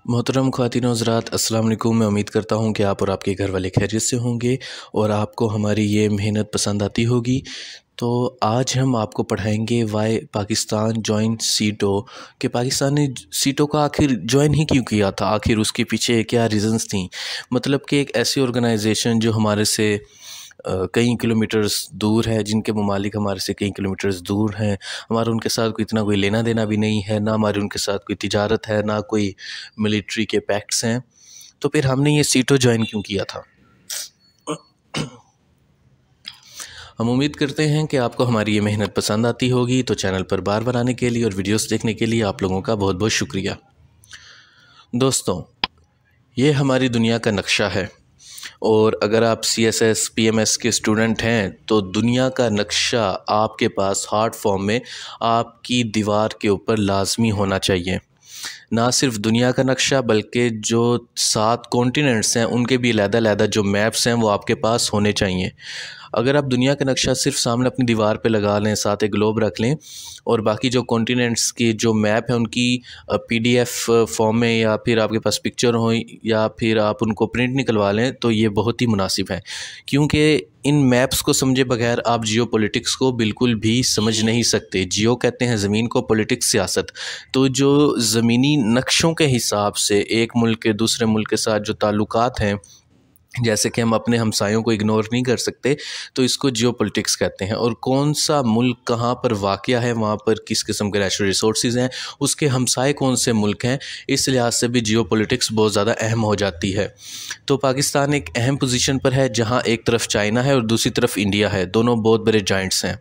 मोहतरम ख़वातीन हज़रात, अस्सलाम वालेकुम। मैं उम्मीद करता हूँ कि आप और आपके घर वाले खैरियत से होंगे और आपको हमारी ये मेहनत पसंद आती होगी। तो आज हम आपको पढ़ाएंगे वाई पाकिस्तान जॉइन सीटो कि पाकिस्तान ने सीटो का आखिर ज्वाइन ही क्यों किया था, आखिर उसके पीछे क्या रीज़न्स थी। मतलब कि एक ऐसी ऑर्गेनाइजेशन जो हमारे से कई किलोमीटर्स दूर है, जिनके ममालिक हमारे से कई किलोमीटर्स दूर हैं, हमारा उनके साथ कोई इतना कोई लेना देना भी नहीं है, ना हमारी उनके साथ कोई तिजारत है, ना कोई मिलिट्री के पैक्ट्स हैं। तो फिर हमने ये सीटो ज्वाइन क्यों किया था। हम उम्मीद करते हैं कि आपको हमारी ये मेहनत पसंद आती होगी। तो चैनल पर बार बार आने के लिए और वीडियोस देखने के लिए आप लोगों का बहुत बहुत शुक्रिया। दोस्तों, ये हमारी दुनिया का नक्शा है और अगर आप CSS PMS के स्टूडेंट हैं तो दुनिया का नक्शा आपके पास हार्ड फॉर्म में आपकी दीवार के ऊपर लाजमी होना चाहिए। ना सिर्फ दुनिया का नक्शा बल्कि जो 7 कॉन्टिनेंट्स हैं उनके भी अलग-अलग जो मैप्स हैं वो आपके पास होने चाहिए। अगर आप दुनिया का नक्शा सिर्फ सामने अपनी दीवार पे लगा लें, साथ एक ग्लोब रख लें और बाकी जो कॉन्टिनेंट्स की जो मैप है उनकी PDF फॉर्म में या फिर आपके पास पिक्चर हो या फिर आप उनको प्रिंट निकलवा लें तो ये बहुत ही मुनासिब है, क्योंकि इन मैप्स को समझे बगैर आप जियो पॉलिटिक्स को बिल्कुल भी समझ नहीं सकते। जियो कहते हैं ज़मीन को, पॉलिटिक्स सियासत। तो जो ज़मीनी नक्शों के हिसाब से एक मुल्क के दूसरे मुल्क के साथ जो ताल्लुकात हैं, जैसे कि हम अपने हमसायों को इग्नोर नहीं कर सकते, तो इसको जियोपॉलिटिक्स कहते हैं। और कौन सा मुल्क कहाँ पर वाक़या है, वहाँ पर किस किस्म के नेचुरल रिसोर्सेज हैं, उसके हमसाए कौन से मुल्क हैं, इस लिहाज से भी जियोपॉलिटिक्स बहुत ज़्यादा अहम हो जाती है। तो पाकिस्तान एक अहम पोजीशन पर है जहाँ एक तरफ चाइना है और दूसरी तरफ इंडिया है। दोनों बहुत बड़े जाइंट्स हैं।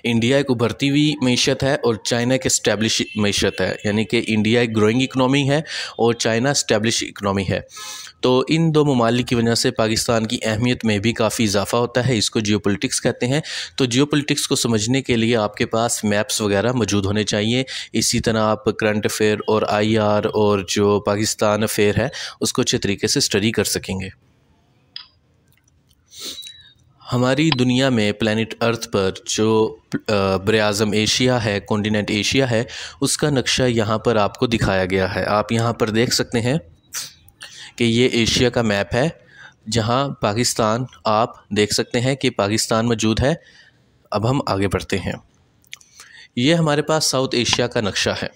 इंडिया एक उभरती हुई मीशत है और चाइना एक इस्टेब्लिश मीशत है, यानी कि इंडिया एक ग्रोइंग इकनॉमी है और चाइना इस्टेब्लिश इकनॉमी है। तो इन दो ममालिक की वजह से पाकिस्तान की अहमियत में भी काफ़ी इजाफा होता है। इसको जियोपॉलिटिक्स कहते हैं। तो जियोपॉलिटिक्स को समझने के लिए आपके पास मैप्स वगैरह मौजूद होने चाहिए। इसी तरह आप करंट अफेयर और IR और जो पाकिस्तान अफेयर है उसको अच्छे तरीके से स्टडी कर सकेंगे। हमारी दुनिया में प्लैनेट अर्थ पर जो बरे-आज़म एशिया है, कॉन्टिनेंट एशिया है, उसका नक्शा यहाँ पर आपको दिखाया गया है। आप यहाँ पर देख सकते हैं कि ये एशिया का मैप है, जहाँ पाकिस्तान, आप देख सकते हैं कि पाकिस्तान मौजूद है। अब हम आगे बढ़ते हैं। ये हमारे पास साउथ एशिया का नक्शा है।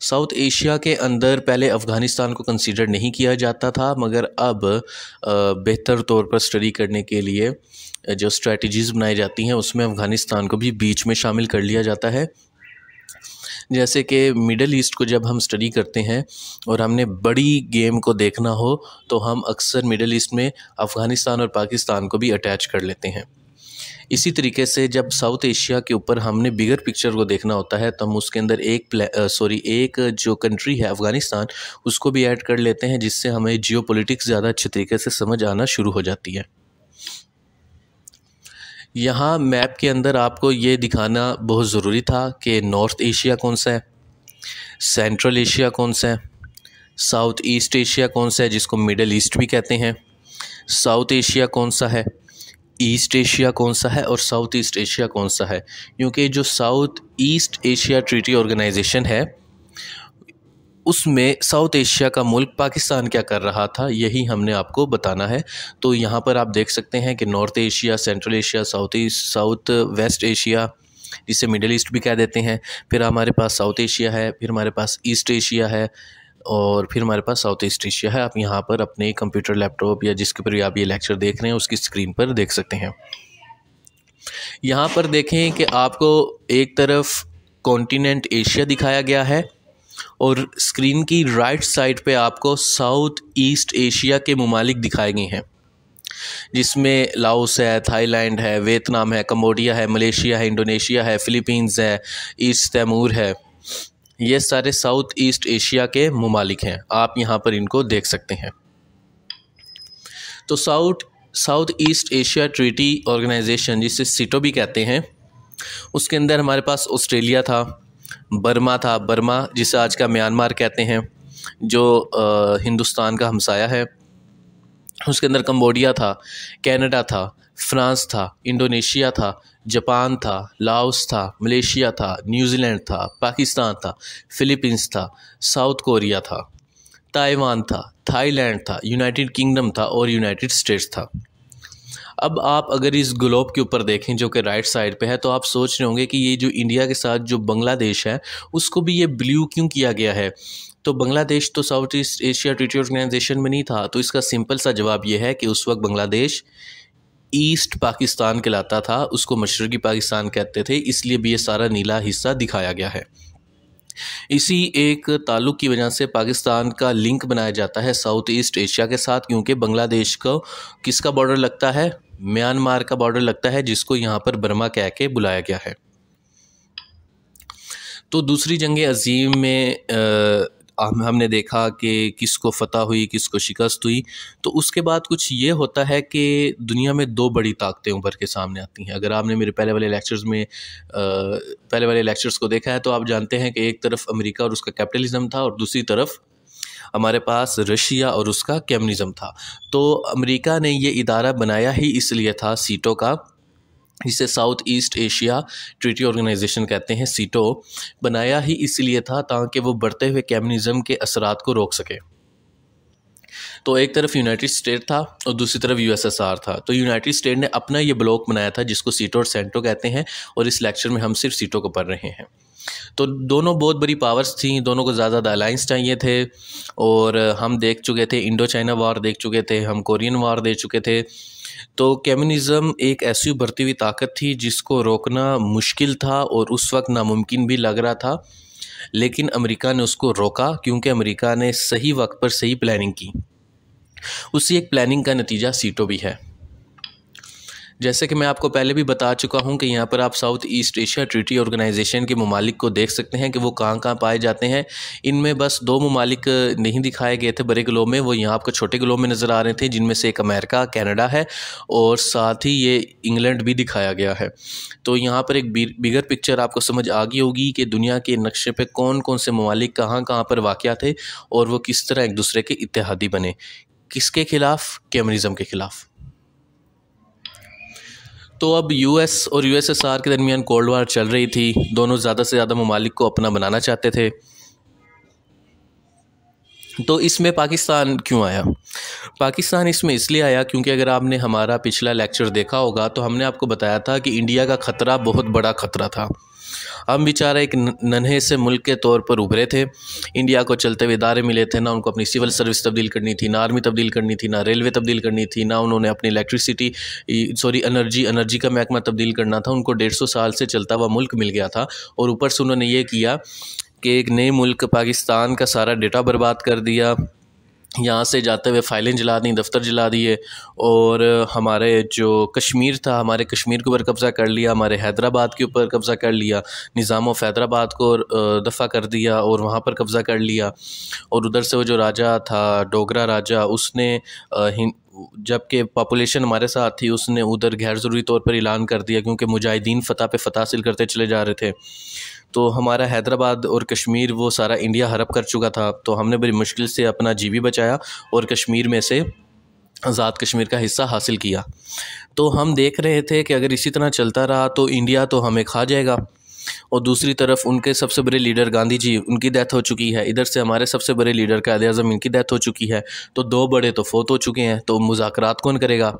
साउथ एशिया के अंदर पहले अफ़गानिस्तान को कंसीडर नहीं किया जाता था, मगर अब बेहतर तौर पर स्टडी करने के लिए जो स्ट्रेटजीज़ बनाई जाती हैं उसमें अफ़गानिस्तान को भी बीच में शामिल कर लिया जाता है। जैसे कि मिडल ईस्ट को जब हम स्टडी करते हैं और हमने बड़ी गेम को देखना हो तो हम अक्सर मिडल ईस्ट में अफ़गानिस्तान और पाकिस्तान को भी अटैच कर लेते हैं। इसी तरीके से जब साउथ एशिया के ऊपर हमने बिगर पिक्चर को देखना होता है तो हम उसके अंदर एक जो कंट्री है अफ़गानिस्तान, उसको भी ऐड कर लेते हैं, जिससे हमें जियोपॉलिटिक्स ज़्यादा अच्छे तरीके से समझ आना शुरू हो जाती है। यहाँ मैप के अंदर आपको ये दिखाना बहुत ज़रूरी था कि नॉर्थ एशिया कौन सा है, सेंट्रल एशिया कौन सा है, साउथ ईस्ट एशिया कौन सा है जिसको मिडल ईस्ट भी कहते हैं, साउथ एशिया कौन सा है, ईस्ट एशिया कौन सा है और साउथ ईस्ट एशिया कौन सा है। क्योंकि जो South East Asia Treaty Organization है उसमें साउथ एशिया का मुल्क पाकिस्तान क्या कर रहा था, यही हमने आपको बताना है। तो यहाँ पर आप देख सकते हैं कि north Asia, central Asia, south west Asia, जिसे मिडिल ईस्ट भी कह देते हैं, फिर हमारे पास साउथ एशिया है, फिर हमारे पास ईस्ट एशिया है और फिर हमारे पास साउथ ईस्ट एशिया है। आप यहाँ पर अपने कंप्यूटर, लैपटॉप या जिसके पर भी आप ये लेक्चर देख रहे हैं उसकी स्क्रीन पर देख सकते हैं। यहाँ पर देखें कि आपको एक तरफ कॉन्टिनेंट एशिया दिखाया गया है और स्क्रीन की राइट साइड पे आपको साउथ ईस्ट एशिया के ममालिक दिखाए गए हैं, जिसमें लाओस है, थाईलैंड है, वियतनाम है, कंबोडिया है, मलेशिया है, इंडोनेशिया है, फ़िलीपींस है, ईस्ट तैमूर है। ये सारे साउथ ईस्ट एशिया के ममालिक हैं। आप यहाँ पर इनको देख सकते हैं। तो South East Asia Treaty Organization, जिसे सीटो भी कहते हैं, उसके अंदर हमारे पास ऑस्ट्रेलिया था, बर्मा जिसे आज का म्यांमार कहते हैं, जो हिंदुस्तान का हमसाया है। उसके अंदर कंबोडिया था, कनाडा था, फ्रांस था, इंडोनेशिया था, जापान था, लाओस था, मलेशिया था, न्यूजीलैंड था, पाकिस्तान था, फिलीपींस था, साउथ कोरिया था, ताइवान था, थाईलैंड था, यूनाइटेड किंगडम था और यूनाइटेड स्टेट्स था। अब आप अगर इस ग्लोब के ऊपर देखें जो कि राइट साइड पे है, तो आप सोच रहे होंगे कि ये जो इंडिया के साथ जो बांग्लादेश है उसको भी ये ब्लू क्यों किया गया है। तो बांग्लादेश तो South East Asia Treaty Organization में नहीं था। तो इसका सिंपल सा जवाब ये है कि उस वक्त बांग्लादेश ईस्ट पाकिस्तान कहलाता था, उसको मशरक़ी पाकिस्तान कहते थे, इसलिए भी ये सारा नीला हिस्सा दिखाया गया है। इसी एक ताल्लुक़ की वजह से पाकिस्तान का लिंक बनाया जाता है साउथ ईस्ट एशिया के साथ, क्योंकि बांग्लादेश को किसका बॉर्डर लगता है, म्यांमार का बॉर्डर लगता है, जिसको यहाँ पर बर्मा कह के बुलाया गया है। तो दूसरी जंग अज़ीम में हमने देखा कि किसको फ़तह हुई, किसको शिकस्त हुई। तो उसके बाद कुछ ये होता है कि दुनिया में दो बड़ी ताकतें उभर के सामने आती हैं। अगर आपने मेरे पहले वाले लेक्चर्स को देखा है तो आप जानते हैं कि एक तरफ अमेरिका और उसका कैपिटलिज़म था और दूसरी तरफ हमारे पास रशिया और उसका कम्युनिज़म था। तो अमेरिका ने ये इदारा बनाया ही इसलिए था सीटो का, इसे South East Asia Treaty Organization कहते हैं। सीटो बनाया ही इसलिए था ताकि वो बढ़ते हुए कम्युनिज़म के असरात को रोक सके। तो एक तरफ यूनाइटेड स्टेट था और दूसरी तरफ यूएसएसआर था। तो यूनाइटेड स्टेट ने अपना ये ब्लॉक बनाया था जिसको सीटो और सेंटो कहते हैं, और इस लेक्चर में हम सिर्फ सीटो को पढ़ रहे हैं। तो दोनों बहुत बड़ी पावर्स थी, दोनों को ज़्यादा अलायंस चाहिए थे, और हम देख चुके थे इंडो चाइना वार देख चुके थे, हम कोरियन वार देख चुके थे। तो कम्युनिज़म एक ऐसी उभरती हुई ताकत थी जिसको रोकना मुश्किल था और उस वक्त नामुमकिन भी लग रहा था, लेकिन अमेरिका ने उसको रोका क्योंकि अमेरिका ने सही वक्त पर सही प्लानिंग की। उसी एक प्लानिंग का नतीजा सीटो भी है। जैसे कि मैं आपको पहले भी बता चुका हूं कि यहाँ पर आप South East Asia Treaty Organization के ममालिक को देख सकते हैं कि वो कहाँ कहाँ पाए जाते हैं। इनमें बस दो ममालिक नहीं दिखाए गए थे बड़े ग्लोब में, वो यहाँ आपको छोटे ग्लोब में नज़र आ रहे थे, जिनमें से एक अमेरिका, कनाडा है और साथ ही ये इंग्लैंड भी दिखाया गया है। तो यहाँ पर एक बिगर पिक्चर आपको समझ आ गई होगी कि दुनिया के नक्शे पर कौन कौन से ममालिक कहाँ कहाँ पर वाक़या थे और वो किस तरह एक दूसरे के इत्तेहादी बने। किसके खिलाफ? कम्युनिज़म के खिलाफ। तो अब यूएस और यूएसएसआर के दरमियान कोल्ड वार चल रही थी, दोनों ज़्यादा से ज़्यादा ममालिक को अपना बनाना चाहते थे। तो इसमें पाकिस्तान क्यों आया? पाकिस्तान इसमें इसलिए आया क्योंकि अगर आपने हमारा पिछला लेक्चर देखा होगा तो हमने आपको बताया था कि इंडिया का ख़तरा बहुत बड़ा ख़तरा था। हम बेचारा एक नन्हे से मुल्क के तौर पर उभरे थे। इंडिया को चलते हुए इदारे मिले थे, ना उनको अपनी सिविल सर्विस तब्दील करनी थी, ना आर्मी तब्दील करनी थी, ना रेलवे तब्दील करनी थी, ना उन्होंने अपनी एनर्जी का महकमा तब्दील करना था। उनको 150 साल से चलता हुआ मुल्क मिल गया था और ऊपर से उन्होंने ये किया कि एक नए मुल्क पाकिस्तान का सारा डेटा बर्बाद कर दिया, यहाँ से जाते हुए फाइलें जला दी, दफ्तर जला दिए, और हमारे जो कश्मीर था, हमारे कश्मीर के ऊपर कब्ज़ा कर लिया, हमारे हैदराबाद के ऊपर कब्ज़ा कर लिया, निज़ाम ऑफ हैदराबाद को दफ़ा कर दिया और वहाँ पर कब्ज़ा कर लिया। और उधर से वो जो राजा था, डोगरा राजा, उसने जबकि पॉपुलेशन हमारे साथ थी, उसने उधर गैर ज़रूरी तौर पर ऐलान कर दिया क्योंकि मुजाहिदीन फ़तह पे फ़तह हासिल करते चले जा रहे थे। तो हमारा हैदराबाद और कश्मीर वो सारा इंडिया हड़प कर चुका था। तो हमने बड़ी मुश्किल से अपना जीवी बचाया और कश्मीर में से आज़ाद कश्मीर का हिस्सा हासिल किया। तो हम देख रहे थे कि अगर इसी तरह चलता रहा तो इंडिया तो हमें खा जाएगा। और दूसरी तरफ उनके सबसे बड़े लीडर गांधी जी, उनकी डेथ हो चुकी है। इधर से हमारे सबसे बड़े लीडर कायद-ए-आज़म, इनकी डेथ हो चुकी है। तो दो बड़े तो फौत हो चुके हैं, तो मुज़ाकरात कौन करेगा?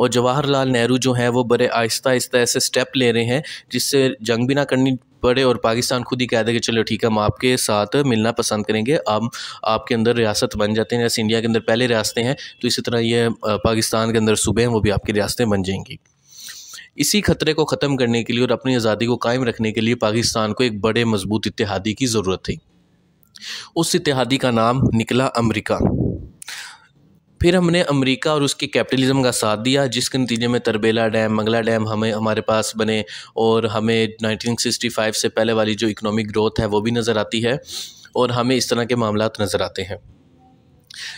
और जवाहरलाल नेहरू जो हैं वो बड़े आहिस्ता आहिस्ता ऐसे स्टेप ले रहे हैं जिससे जंग भी ना करनी पड़े और पाकिस्तान खुद ही कह दे कि चलो ठीक है, हम आपके साथ मिलना पसंद करेंगे, हम आपके अंदर रियासत बन जाते हैं। जैसे इंडिया के अंदर पहले रियासतें हैं, तो इसी तरह ये पाकिस्तान के अंदर सूबे हैं, वो भी आपकी रियासतें बन जाएंगी। इसी खतरे को ख़त्म करने के लिए और अपनी आज़ादी को कायम रखने के लिए पाकिस्तान को एक बड़े मजबूत इत्तेहादी की ज़रूरत थी। उस इत्तेहादी का नाम निकला अमेरिका। फिर हमने अमेरिका और उसके कैपिटलिज़म का साथ दिया, जिसके नतीजे में तरबेला डैम, मंगला डैम हमारे पास बने और हमें 1965 से पहले वाली जो इकोनॉमिक ग्रोथ है वो भी नज़र आती है और हमें इस तरह के मामलात नज़र आते हैं।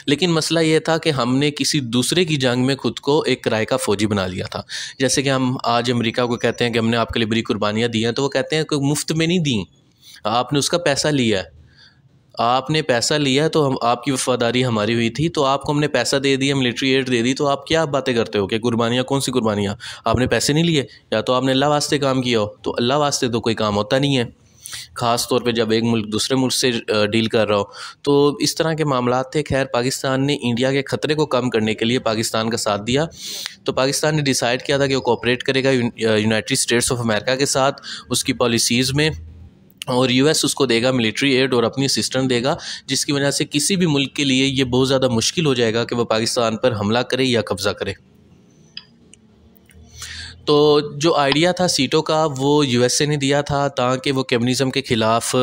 लेकिन मसला ये था कि हमने किसी दूसरे की जंग में खुद को एक किराए का फ़ौजी बना लिया था। जैसे कि हम आज अमेरिका को कहते हैं कि हमने आपके लिए बड़ी कुर्बानियाँ दी हैं, तो वो कहते हैं कि मुफ्त में नहीं दी, आपने उसका पैसा लिया है। आपने पैसा लिया तो हम आपकी वफादारी हमारी हुई थी, तो आपको हमने पैसा दे दिया, मिलिट्री एड दे दी, तो आप क्या बातें करते हो कि कुर्बानियाँ? कौन सी कुर्बानियाँ? आपने पैसे नहीं लिए, या तो आपने अल्लाह वास्ते काम किया हो। तो अल्लाह वास्ते तो कोई काम होता नहीं है, ख़ास तौर पे जब एक मुल्क दूसरे मुल्क से डील कर रहा हो। तो इस तरह के मामलात थे। खैर, पाकिस्तान ने इंडिया के ख़तरे को कम करने के लिए पाकिस्तान का साथ दिया। तो पाकिस्तान ने डिसाइड किया था कि वो कोऑपरेट करेगा यूनाइटेड स्टेट्स ऑफ अमेरिका के साथ उसकी पॉलिसीज़ में, और यूएस उसको देगा मिलिट्री एड और अपनी असिस्टेंट देगा, जिसकी वजह से किसी भी मुल्क के लिए ये बहुत ज़्यादा मुश्किल हो जाएगा कि वो पाकिस्तान पर हमला करे या कब्ज़ा करे। तो जो आइडिया था सीटों का वो यूएसए ने दिया था ताकि वो कम्युनिज़म के ख़िलाफ़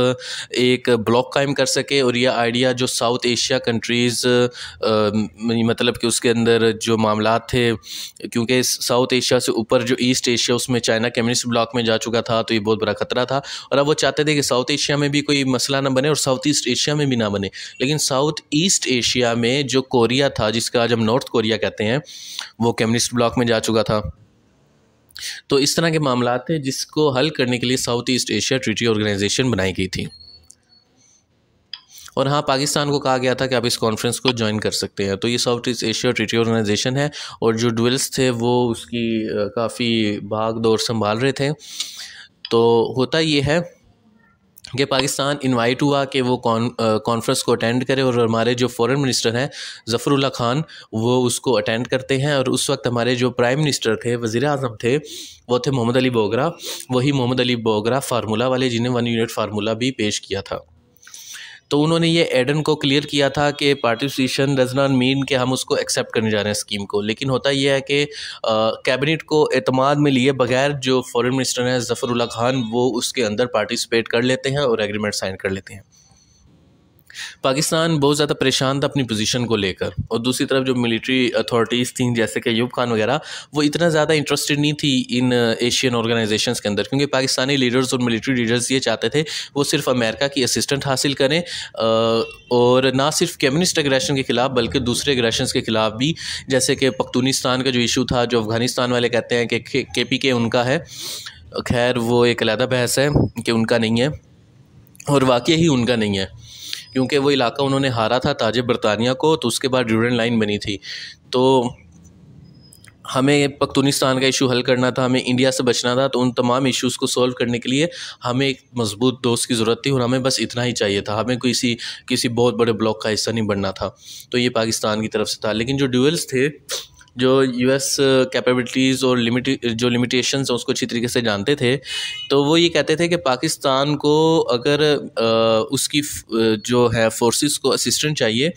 एक ब्लॉक कायम कर सके। और ये आइडिया जो साउथ एशिया कंट्रीज़, मतलब कि उसके अंदर जो मामलात थे, क्योंकि साउथ एशिया से ऊपर जो ईस्ट एशिया, उसमें चाइना कम्युनिस्ट ब्लॉक में जा चुका था, तो ये बहुत बड़ा ख़तरा था। और अब वो चाहते थे कि साउथ एशिया में भी कोई मसला ना बने और साउथ ईस्ट एशिया में भी ना बने। लेकिन साउथ ईस्ट एशिया में जो कोरिया था, जिसका आज हम नॉर्थ कोरिया कहते हैं, वो कम्युनिस्ट ब्लॉक में जा चुका था। तो इस तरह के मामला थे जिसको हल करने के लिए South East Asia Treaty Organization बनाई गई थी। और हाँ, पाकिस्तान को कहा गया था कि आप इस कॉन्फ्रेंस को ज्वाइन कर सकते हैं। तो ये South East Asia Treaty Organization है, और जो डुअल्स थे वो उसकी काफ़ी भाग दौड़ संभाल रहे थे। तो होता ये है कि पाकिस्तान इनवाइट हुआ कि वो कॉन्फ्रेंस को अटेंड करे, और हमारे जो फॉरेन मिनिस्टर हैं ज़फ़रुल्लाह खान, वो उसको अटेंड करते हैं। और उस वक्त हमारे जो प्राइम मिनिस्टर थे, वज़ीर आज़म थे, वो थे मोहम्मद अली बोगरा। वही मोहम्मद अली बोगरा फार्मूला वाले, जिन्हें 1 यूनिट फार्मूला भी पेश किया था। तो उन्होंने ये एडन को क्लियर किया था कि पार्टिसिपेशन डज नॉट मीन कि हम उसको एक्सेप्ट करने जा रहे हैं स्कीम को। लेकिन होता यह है कि कैबिनेट को एतमाद में लिए बगैर जो फॉरेन मिनिस्टर हैं ज़फ़रुल्लाह खान, वो उसके अंदर पार्टिसिपेट कर लेते हैं और एग्रीमेंट साइन कर लेते हैं। पाकिस्तान बहुत ज़्यादा परेशान था अपनी पोजीशन को लेकर, और दूसरी तरफ जो मिलिट्री अथॉरिटीज़ थी जैसे कि अयूब खान वगैरह, वो इतना ज़्यादा इंटरेस्टेड नहीं थी इन एशियन ऑर्गेनाइजेशंस के अंदर, क्योंकि पाकिस्तानी लीडर्स और मिलिट्री लीडर्स ये चाहते थे वो सिर्फ अमेरिका की असिस्टेंट हासिल करें, और ना सिर्फ कम्युनिस्ट एग्रेशन के ख़िलाफ़ बल्कि दूसरे एग्रेशन के ख़िलाफ़ भी। जैसे कि पख्तूनिस्तान का जो इशू था, जो अफ़गानिस्तान वाले कहते हैं कि KPK उनका है। खैर, वो एक अलग बहस है कि उनका नहीं है, और वाकई ही उनका नहीं है, क्योंकि वो इलाका उन्होंने हारा था ताजे बरतानिया को, तो उसके बाद ड्यूरेंट लाइन बनी थी। तो हमें पख्तूनिस्तान का इशू हल करना था, हमें इंडिया से बचना था। तो उन तमाम इश्यूज़ को सॉल्व करने के लिए हमें एक मजबूत दोस्त की ज़रूरत थी, और हमें बस इतना ही चाहिए था। हमें किसी बहुत बड़े ब्लॉक का हिस्सा नहीं बनना था। तो ये पाकिस्तान की तरफ से था। लेकिन जो ड्यूअल्स थे, जो यूएस कैपेबिलिटीज़ और लिमिटेशंस हैं, उसको अच्छी तरीके से जानते थे। तो वो ये कहते थे कि पाकिस्तान को अगर उसकी जो है फोर्सेस को असिस्टेंट चाहिए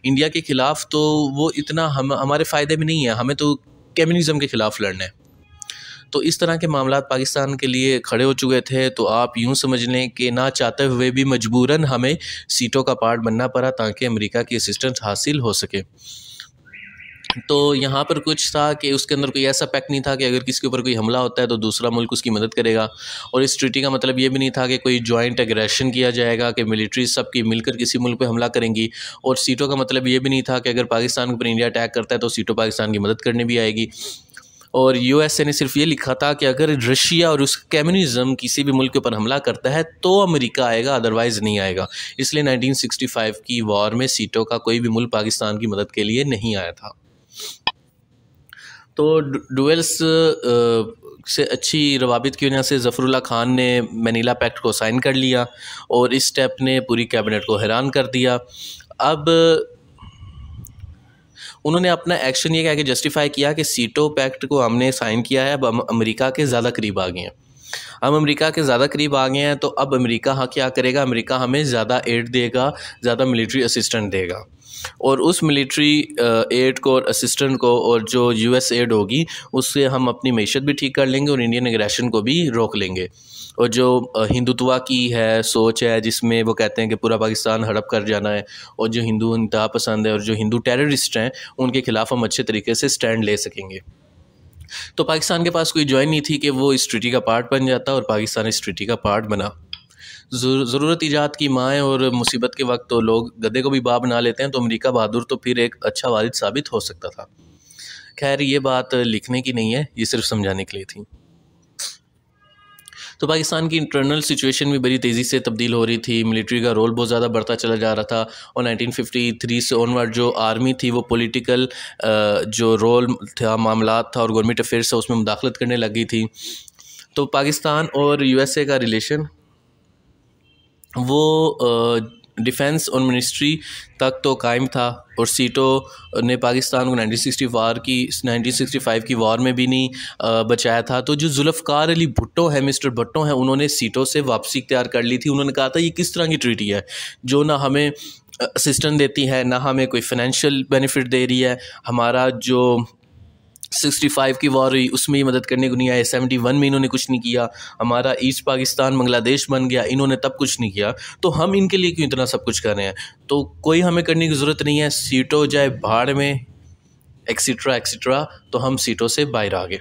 इंडिया के ख़िलाफ़, तो वो इतना हमारे फ़ायदे में नहीं है, हमें तो कम्युनिज़म के ख़िलाफ़ लड़ना है। तो इस तरह के मामलात पाकिस्तान के लिए खड़े हो चुके थे। तो आप यूँ समझ लें कि ना चाहते हुए भी मजबूरन हमें सीटों का पार्ट बनना पड़ा ताकि अमेरिका की असिस्टेंस हासिल हो सके। तो यहाँ पर कुछ था कि उसके अंदर कोई ऐसा पैक्ट नहीं था कि अगर किसी के ऊपर कोई हमला होता है तो दूसरा मुल्क उसकी मदद करेगा। और इस ट्रीटी का मतलब ये भी नहीं था कि कोई जॉइंट एग्रेशन किया जाएगा, कि मिलिट्री सबकी मिलकर किसी मुल्क पे हमला करेंगी। और सीटों का मतलब ये भी नहीं था कि अगर पाकिस्तान के ऊपर इंडिया अटैक करता है तो सीटों पाकिस्तान की मदद करने भी आएगी। और यूएसए ने सिर्फ ये लिखा था कि अगर रशिया और उसका कम्युनिज़म किसी भी मुल्क के ऊपर हमला करता है तो अमेरिका आएगा, अदरवाइज़ नहीं आएगा। इसलिए 1965 की वॉर में सीटों का कोई भी मुल्क पाकिस्तान की मदद के लिए नहीं आया था। तो डुअल्स से अच्छी रवाबित की वजह से ज़फ़रुल्लाह खान ने मैनीला पैक्ट को साइन कर लिया, और इस स्टेप ने पूरी कैबिनेट को हैरान कर दिया। अब उन्होंने अपना एक्शन ये कह के जस्टिफाई किया कि सीटो पैक्ट को हमने साइन किया है, अब हम अमेरिका के ज़्यादा करीब आ गए हैं। हम अमेरिका के ज़्यादा करीब आ गए हैं, तो अब अमेरिका क्या करेगा? अमेरिका हमें ज़्यादा एड देगा, ज़्यादा मिलिट्री असिस्टेंट देगा। और उस मिलिट्री एड को और असिस्टेंट को और जो यूएस एड होगी उससे हम अपनी मईशत भी ठीक कर लेंगे और इंडियन एग्रेशन को भी रोक लेंगे। और जो हिंदुत्वा की है सोच है जिसमें वो कहते हैं कि पूरा पाकिस्तान हड़प कर जाना है, और जो हिंदू इंतहा पसंद है और जो हिंदू टेररिस्ट हैं उनके ख़िलाफ़ हम अच्छे तरीके से स्टैंड ले सकेंगे। तो पाकिस्तान के पास कोई जॉइन नहीं थी कि वो इस ट्रीटी का पार्ट बन जाता, और पाकिस्तान इस ट्रीटी का पार्ट बना। ज़रूरत ईजाद की माँ है, और मुसीबत के वक्त तो लोग गधे को भी बाप बना लेते हैं। तो अमेरिका बहादुर तो फिर एक अच्छा वालिद साबित हो सकता था। खैर, ये बात लिखने की नहीं है, ये सिर्फ समझाने के लिए थी। तो पाकिस्तान की इंटरनल सिचुएशन भी बड़ी तेज़ी से तब्दील हो रही थी, मिलिट्री का रोल बहुत ज़्यादा बढ़ता चला जा रहा था और 1953 से ऑनवर्ड जो आर्मी थी वो पॉलिटिकल जो रोल था, मामलात था और गवर्नमेंट अफेयर्स था उसमें मुदाखलत करने लगी थी। तो पाकिस्तान और यूएसए का रिलेशन वो डिफेंस और मिनिस्ट्री तक तो कायम था और सीटों ने पाकिस्तान को 1965 की वार में भी नहीं बचाया था। तो जो जुल्फ़कार अली भुट्टो है, मिस्टर भुट्टो हैं, उन्होंने सीटों से वापसी इख्तियार कर ली थी। उन्होंने कहा था ये किस तरह की ट्रीटी है जो ना हमें असिस्टेंस देती है, ना हमें कोई फाइनेंशियल बेनिफिट दे रही है, हमारा जो 65 की वॉर हुई उसमें ही मदद करने को नहीं आए, 71 में इन्होंने कुछ नहीं किया, हमारा ईस्ट पाकिस्तान बांग्लादेश बन गया, इन्होंने तब कुछ नहीं किया, तो हम इनके लिए क्यों इतना सब कुछ कर रहे हैं। तो कोई हमें करने की ज़रूरत नहीं है, सीटों जाए भाड़ में, एक्सीट्रा एक्सीट्रा। तो हम सीटों से बाहर आ गए।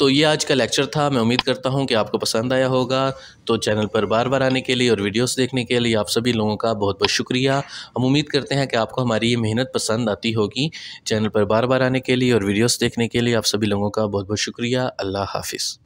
तो ये आज का लेक्चर था। मैं उम्मीद करता हूँ कि आपको पसंद आया होगा। तो चैनल पर बार बार आने के लिए और वीडियोस देखने के लिए आप सभी लोगों का बहुत बहुत शुक्रिया। हम उम्मीद करते हैं कि आपको हमारी ये मेहनत पसंद आती होगी। चैनल पर बार बार आने के लिए और वीडियोस देखने के लिए आप सभी लोगों का बहुत बहुत शुक्रिया। अल्लाह हाफ़िज़।